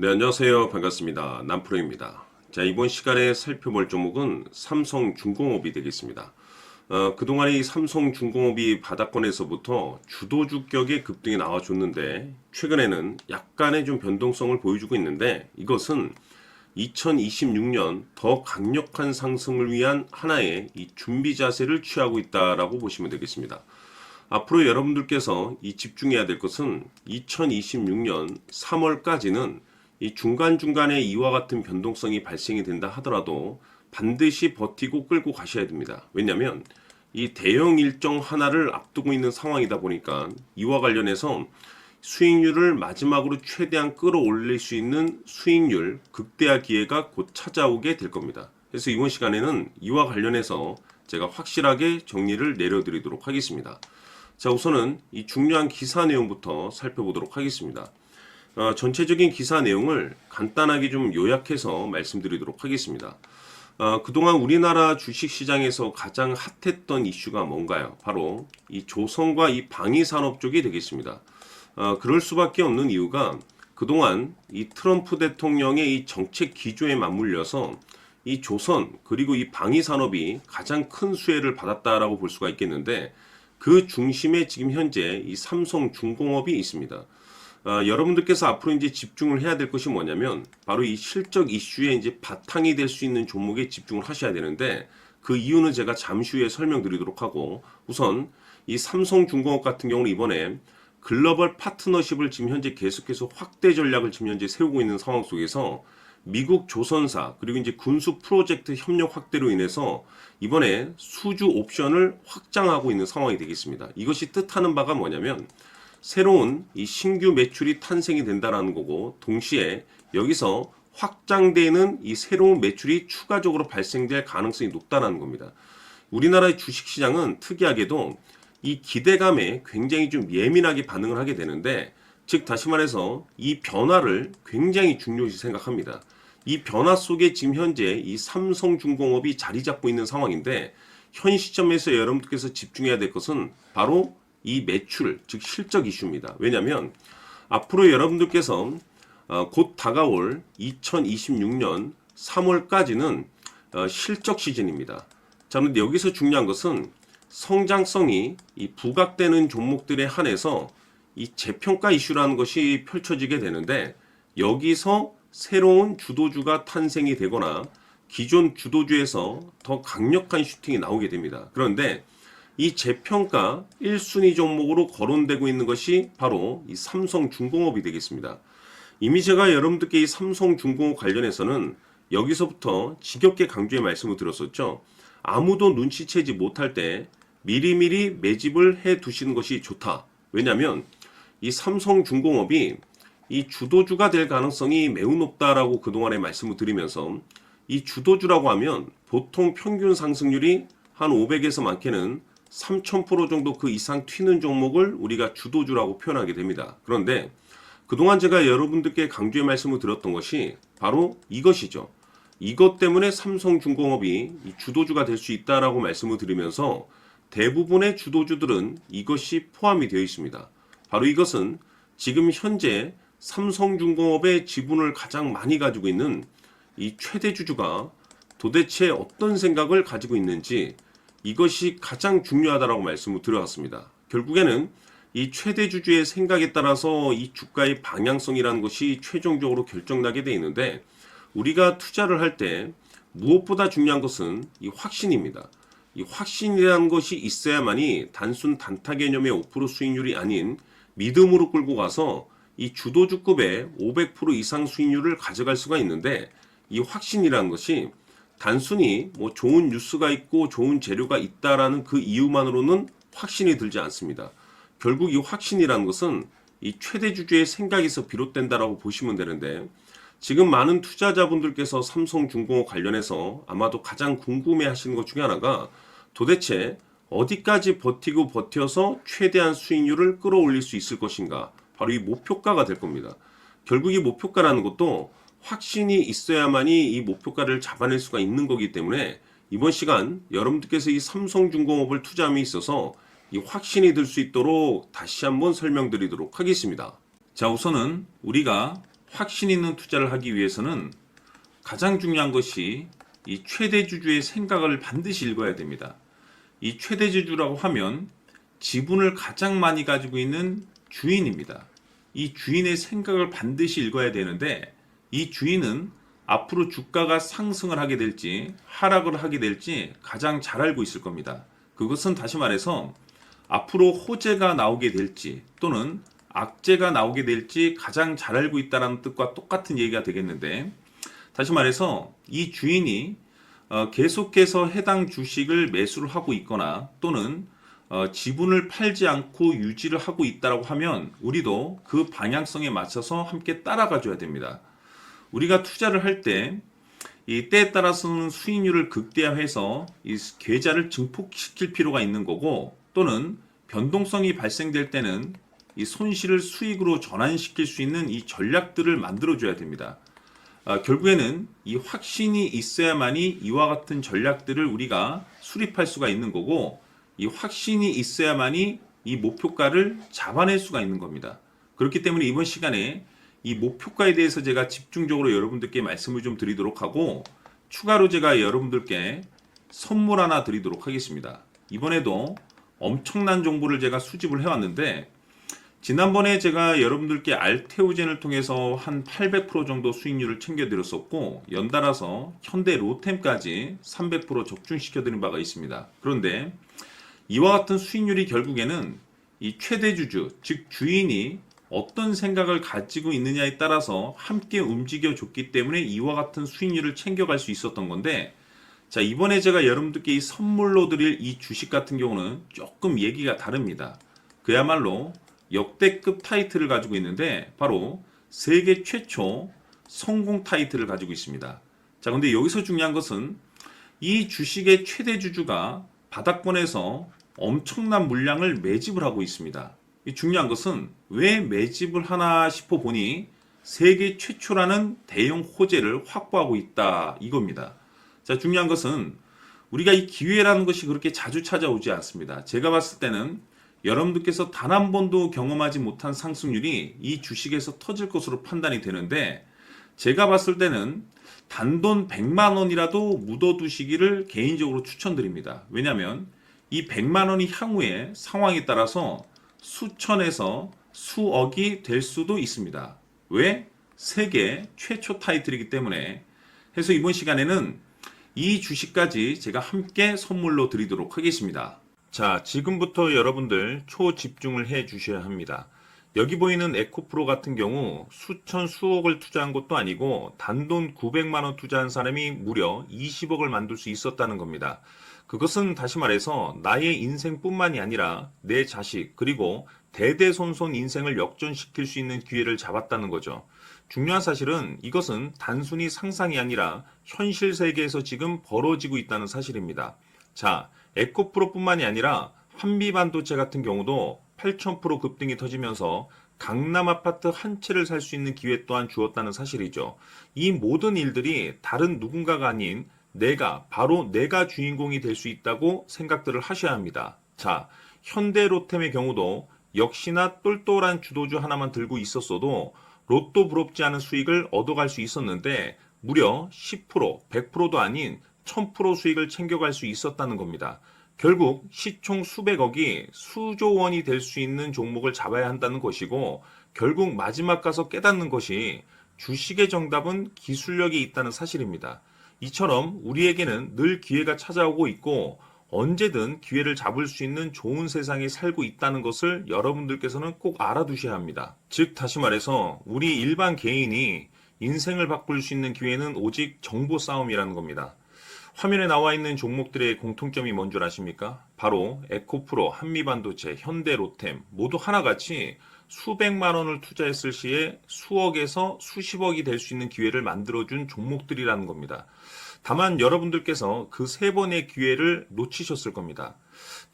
네, 안녕하세요. 반갑습니다. 남프로입니다. 자, 이번 시간에 살펴볼 종목은 삼성중공업이 되겠습니다. 그동안 이 삼성중공업이 바닥권에서부터 주도주격의 급등이 나와줬는데 최근에는 약간의 좀 변동성을 보여주고 있는데 이것은 2026년 더 강력한 상승을 위한 하나의 이 준비 자세를 취하고 있다라고 보시면 되겠습니다. 앞으로 여러분들께서 이 집중해야 될 것은 2026년 3월까지는 이 중간중간에 이와 같은 변동성이 발생이 된다 하더라도 반드시 버티고 끌고 가셔야 됩니다. 왜냐하면 이 대형 일정 하나를 앞두고 있는 상황이다 보니까 이와 관련해서 수익률을 마지막으로 최대한 끌어올릴 수 있는 수익률 극대화 기회가 곧 찾아오게 될 겁니다. 그래서 이번 시간에는 이와 관련해서 제가 확실하게 정리를 내려드리도록 하겠습니다. 자, 우선은 이 중요한 기사 내용부터 살펴보도록 하겠습니다. 전체적인 기사 내용을 간단하게 좀 요약해서 말씀드리도록 하겠습니다. 그동안 우리나라 주식시장에서 가장 핫했던 이슈가 뭔가요? 바로 이 조선과 이 방위산업 쪽이 되겠습니다. 그럴 수밖에 없는 이유가 그동안 이 트럼프 대통령의 이 정책 기조에 맞물려서 이 조선 그리고 이 방위산업이 가장 큰 수혜를 받았다라고 볼 수가 있겠는데 그 중심에 지금 현재 이 삼성중공업이 있습니다. 여러분들께서 앞으로 이제 집중을 해야 될 것이 뭐냐면 바로 이 실적 이슈의 이제 바탕이 될 수 있는 종목에 집중을 하셔야 되는데 그 이유는 제가 잠시 후에 설명드리도록 하고 우선 이 삼성중공업 같은 경우는 이번에 글로벌 파트너십을 지금 현재 계속해서 확대 전략을 지금 현재 세우고 있는 상황 속에서 미국 조선사 그리고 이제 군수 프로젝트 협력 확대로 인해서 이번에 수주 옵션을 확장하고 있는 상황이 되겠습니다. 이것이 뜻하는 바가 뭐냐면 새로운 이 신규 매출이 탄생이 된다라는 거고 동시에 여기서 확장되는 이 새로운 매출이 추가적으로 발생될 가능성이 높다라는 겁니다. 우리나라의 주식시장은 특이하게도 이 기대감에 굉장히 좀 예민하게 반응을 하게 되는데 즉 다시 말해서 이 변화를 굉장히 중요시 생각합니다. 이 변화 속에 지금 현재 이 삼성중공업이 자리 잡고 있는 상황인데 현 시점에서 여러분들께서 집중해야 될 것은 바로 이 매출, 즉 실적 이슈입니다. 왜냐하면 앞으로 여러분들께서 곧 다가올 2026년 3월까지는 실적 시즌입니다. 자, 그런데 여기서 중요한 것은 성장성이 이 부각되는 종목들에 한해서 이 재평가 이슈라는 것이 펼쳐지게 되는데 여기서 새로운 주도주가 탄생이 되거나 기존 주도주에서 더 강력한 슈팅이 나오게 됩니다. 그런데 이 재평가 1순위 종목으로 거론되고 있는 것이 바로 이 삼성중공업이 되겠습니다. 이미 제가 여러분들께 이 삼성중공업 관련해서는 여기서부터 지겹게 강조의 말씀을 드렸었죠. 아무도 눈치채지 못할 때 미리미리 매집을 해 두시는 것이 좋다. 왜냐하면 이 삼성중공업이 이 주도주가 될 가능성이 매우 높다라고 그동안에 말씀을 드리면서 이 주도주라고 하면 보통 평균 상승률이 한 500에서 많게는 3000% 정도 그 이상 튀는 종목을 우리가 주도주라고 표현하게 됩니다. 그런데 그동안 제가 여러분들께 강조의 말씀을 드렸던 것이 바로 이것이죠. 이것 때문에 삼성중공업이 주도주가 될 수 있다라고 말씀을 드리면서 대부분의 주도주들은 이것이 포함이 되어 있습니다. 바로 이것은 지금 현재 삼성중공업의 지분을 가장 많이 가지고 있는 이 최대 주주가 도대체 어떤 생각을 가지고 있는지 이것이 가장 중요하다라고 말씀을 드려왔습니다. 결국에는 이 최대 주주의 생각에 따라서 이 주가의 방향성이라는 것이 최종적으로 결정나게 돼 있는데 우리가 투자를 할 때 무엇보다 중요한 것은 이 확신입니다. 이 확신이라는 것이 있어야만이 단순 단타 개념의 5% 수익률이 아닌 믿음으로 끌고 가서 이 주도주급의 500% 이상 수익률을 가져갈 수가 있는데 이 확신이라는 것이 단순히 뭐 좋은 뉴스가 있고 좋은 재료가 있다라는 그 이유만으로는 확신이 들지 않습니다. 결국 이 확신이라는 것은 이 최대 주주의 생각에서 비롯된다라고 보시면 되는데 지금 많은 투자자분들께서 삼성중공업 관련해서 아마도 가장 궁금해 하시는 것 중에 하나가 도대체 어디까지 버티고 버텨서 최대한 수익률을 끌어올릴 수 있을 것인가 바로 이 목표가가 될 겁니다. 결국 이 목표가라는 것도 확신이 있어야만이 이 목표가를 잡아낼 수가 있는 거기 때문에 이번 시간 여러분들께서 이 삼성중공업을 투자함에 있어서 이 확신이 들 수 있도록 다시 한번 설명드리도록 하겠습니다. 자, 우선은 우리가 확신 있는 투자를 하기 위해서는 가장 중요한 것이 이 최대주주의 생각을 반드시 읽어야 됩니다. 이 최대주주라고 하면 지분을 가장 많이 가지고 있는 주인입니다. 이 주인의 생각을 반드시 읽어야 되는데 이 주인은 앞으로 주가가 상승을 하게 될지 하락을 하게 될지 가장 잘 알고 있을 겁니다. 그것은 다시 말해서 앞으로 호재가 나오게 될지 또는 악재가 나오게 될지 가장 잘 알고 있다는 뜻과 똑같은 얘기가 되겠는데, 다시 말해서 이 주인이 계속해서 해당 주식을 매수를 하고 있거나 또는 지분을 팔지 않고 유지를 하고 있다고 하면 우리도 그 방향성에 맞춰서 함께 따라가 줘야 됩니다. 우리가 투자를 할 때 이 때에 따라서는 수익률을 극대화해서 이 계좌를 증폭시킬 필요가 있는 거고, 또는 변동성이 발생될 때는 이 손실을 수익으로 전환시킬 수 있는 이 전략들을 만들어 줘야 됩니다. 결국에는 이 확신이 있어야만이 이와 같은 전략들을 우리가 수립할 수가 있는 거고, 이 확신이 있어야만이 이 목표가를 잡아낼 수가 있는 겁니다. 그렇기 때문에 이번 시간에 이 목표가에 대해서 제가 집중적으로 여러분들께 말씀을 좀 드리도록 하고, 추가로 제가 여러분들께 선물 하나 드리도록 하겠습니다. 이번에도 엄청난 정보를 제가 수집을 해왔는데, 지난번에 제가 여러분들께 알테오젠을 통해서 한 800% 정도 수익률을 챙겨드렸었고, 연달아서 현대 로템까지 300% 적중시켜드린 바가 있습니다. 그런데 이와 같은 수익률이 결국에는 이 최대주주, 즉 주인이 어떤 생각을 가지고 있느냐에 따라서 함께 움직여 줬기 때문에 이와 같은 수익률을 챙겨갈 수 있었던 건데, 자, 이번에 제가 여러분들께 이 선물로 드릴 이 주식 같은 경우는 조금 얘기가 다릅니다. 그야말로 역대급 타이틀을 가지고 있는데 바로 세계 최초 성공 타이틀을 가지고 있습니다. 자, 근데 여기서 중요한 것은 이 주식의 최대주주가 바닥권에서 엄청난 물량을 매집을 하고 있습니다. 이 중요한 것은 왜 매집을 하나 싶어 보니 세계 최초라는 대형 호재를 확보하고 있다, 이겁니다. 자, 중요한 것은 우리가 이 기회라는 것이 그렇게 자주 찾아오지 않습니다. 제가 봤을 때는 여러분들께서 단 한 번도 경험하지 못한 상승률이 이 주식에서 터질 것으로 판단이 되는데, 제가 봤을 때는 단돈 100만 원이라도 묻어두시기를 개인적으로 추천드립니다. 왜냐하면 이 100만 원이 향후에 상황에 따라서 수천에서 수억이 될 수도 있습니다. 왜? 세계 최초 타이틀이기 때문에. 해서 이번 시간에는 이 주식까지 제가 함께 선물로 드리도록 하겠습니다. 자, 지금부터 여러분들 초집중을 해 주셔야 합니다. 여기 보이는 에코프로 같은 경우 수천 수억을 투자한 것도 아니고 단돈 900만 원 투자한 사람이 무려 20억을 만들 수 있었다는 겁니다. 그것은 다시 말해서 나의 인생뿐만이 아니라 내 자식 그리고 대대손손 인생을 역전시킬 수 있는 기회를 잡았다는 거죠. 중요한 사실은 이것은 단순히 상상이 아니라 현실 세계에서 지금 벌어지고 있다는 사실입니다. 자, 에코프로뿐만이 아니라 한미반도체 같은 경우도 8,000% 급등이 터지면서 강남 아파트 한 채를 살 수 있는 기회 또한 주었다는 사실이죠. 이 모든 일들이 다른 누군가가 아닌 바로 내가 주인공이 될 수 있다고 생각들을 하셔야 합니다. 자, 현대로템의 경우도 역시나 똘똘한 주도주 하나만 들고 있었어도 로또 부럽지 않은 수익을 얻어갈 수 있었는데 무려 10%, 100%도 아닌 1000% 수익을 챙겨갈 수 있었다는 겁니다. 결국 시총 수백억이 수조 원이 될 수 있는 종목을 잡아야 한다는 것이고, 결국 마지막 가서 깨닫는 것이 주식의 정답은 기술력이 있다는 사실입니다. 이처럼 우리에게는 늘 기회가 찾아오고 있고 언제든 기회를 잡을 수 있는 좋은 세상에 살고 있다는 것을 여러분들께서는 꼭 알아두셔야 합니다. 즉 다시 말해서 우리 일반 개인이 인생을 바꿀 수 있는 기회는 오직 정보 싸움이라는 겁니다. 화면에 나와 있는 종목들의 공통점이 뭔 줄 아십니까? 바로 에코프로, 한미반도체, 현대로템 모두 하나같이 수백만 원을 투자했을 시에 수억에서 수십억이 될 수 있는 기회를 만들어준 종목들이라는 겁니다. 다만 여러분들께서 그 세 번의 기회를 놓치셨을 겁니다.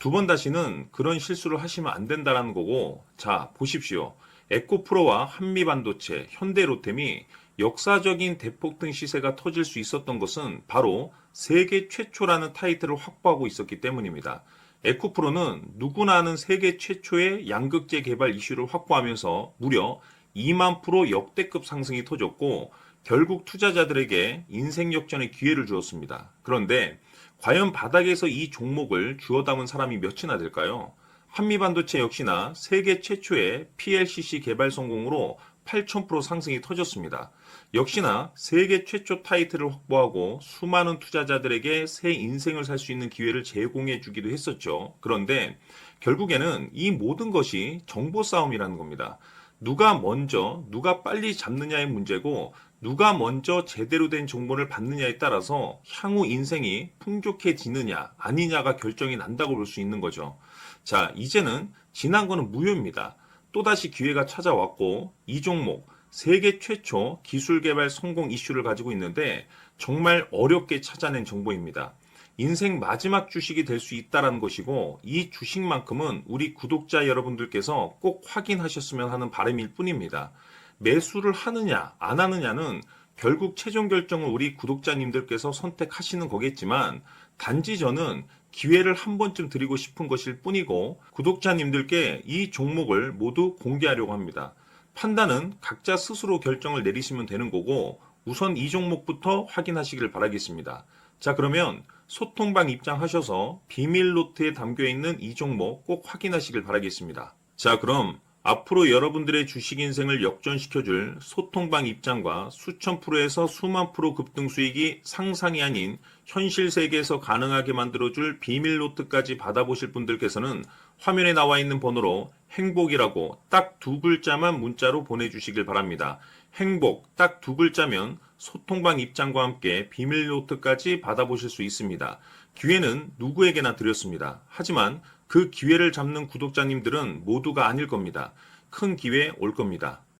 두 번 다시는 그런 실수를 하시면 안 된다는 거고, 자 보십시오. 에코프로와 한미반도체, 현대로템이 역사적인 대폭등 시세가 터질 수 있었던 것은 바로 세계 최초라는 타이틀을 확보하고 있었기 때문입니다. 에코프로는 누구나 아는 세계 최초의 양극재 개발 이슈를 확보하면서 무려 2만 프로 역대급 상승이 터졌고 결국 투자자들에게 인생 역전의 기회를 주었습니다. 그런데 과연 바닥에서 이 종목을 주워 담은 사람이 몇이나 될까요? 한미반도체 역시나 세계 최초의 PLCC 개발 성공으로 8,000% 상승이 터졌습니다. 역시나 세계 최초 타이틀을 확보하고 수많은 투자자들에게 새 인생을 살 수 있는 기회를 제공해 주기도 했었죠. 그런데 결국에는 이 모든 것이 정보 싸움이라는 겁니다. 누가 먼저, 누가 빨리 잡느냐의 문제고, 누가 먼저 제대로 된 정보를 받느냐에 따라서 향후 인생이 풍족해지느냐, 아니냐가 결정이 난다고 볼 수 있는 거죠. 자, 이제는 지난 거는 무효입니다. 또다시 기회가 찾아왔고, 이 종목, 세계 최초 기술 개발 성공 이슈를 가지고 있는데, 정말 어렵게 찾아낸 정보입니다. 인생 마지막 주식이 될 수 있다는 것이고, 이 주식만큼은 우리 구독자 여러분들께서 꼭 확인하셨으면 하는 바람일 뿐입니다. 매수를 하느냐 안 하느냐는 결국 최종 결정을 우리 구독자님들께서 선택하시는 거겠지만, 단지 저는 기회를 한 번쯤 드리고 싶은 것일 뿐이고, 구독자님들께 이 종목을 모두 공개하려고 합니다. 판단은 각자 스스로 결정을 내리시면 되는 거고, 우선 이 종목부터 확인하시길 바라겠습니다. 자, 그러면 소통방 입장하셔서 비밀 노트에 담겨 있는 이 종목 꼭 확인하시길 바라겠습니다. 자, 그럼 앞으로 여러분들의 주식 인생을 역전시켜줄 소통방 입장과 수천 프로에서 수만 프로 급등 수익이 상상이 아닌 현실 세계에서 가능하게 만들어줄 비밀 노트까지 받아보실 분들께서는 화면에 나와 있는 번호로 행복이라고 딱 두 글자만 문자로 보내주시길 바랍니다. 행복 딱 두 글자면 소통방 입장과 함께 비밀 노트까지 받아보실 수 있습니다. 기회는 누구에게나 드렸습니다. 하지만 그 기회를 잡는 구독자님들은 모두가 아닐 겁니다. 큰 기회 올 겁니다.